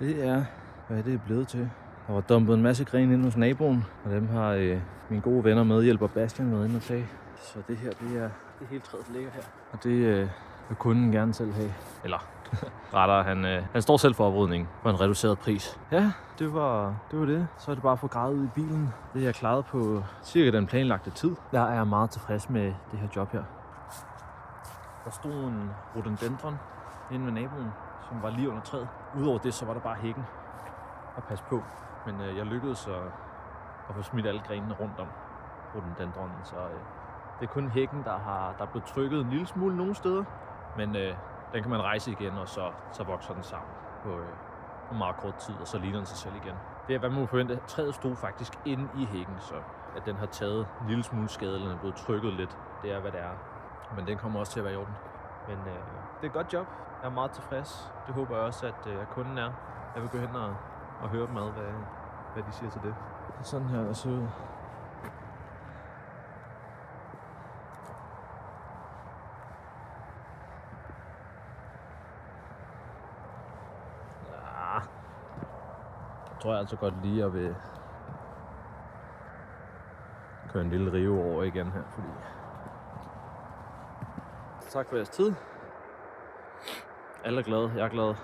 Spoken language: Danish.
Det er, hvad det er blevet til. Der var dumpet en masse gren ind hos naboen, og dem har mine gode venner medhjælper Bastian med ind og tage. Så det her, det er helt træet, der ligger her. Og det vil kunden gerne selv have. Eller rettere, han står selv for oprydningen på en reduceret pris. Ja, det var det. Så er det bare at få gravet ud i bilen. Det er jeg klaret på cirka den planlagte tid. Jeg er meget tilfreds med det her job her. Der stod en rhododendron inde ved naboen, som var lige under træet. Udover det, så var der bare hækken at passe på. Men jeg lykkedes at få smidt alle grenene rundt om rhododendronen. Så det er kun hækken, der er blevet trykket en lille smule nogle steder. Men den kan man rejse igen, og så vokser den sammen på meget kort tid, og så ligner den sig selv igen. Det er, hvad man må forvente. Træet stod faktisk inde i hækken, så at den har taget en lille smule skade, eller den er blevet trykket lidt. Det er, hvad det er. Men den kommer også til at være i orden. Men det er et godt job. Jeg er meget tilfreds. Det håber jeg også, at kunden er. Jeg vil gå hen og høre dem ad, hvad de siger til det. Sådan her, der ser ud. Ja, jeg tror jeg altså godt lige, at vil køre en lille rive over igen her, fordi... Tak for jeres tid. Alle er glade, jeg er glad.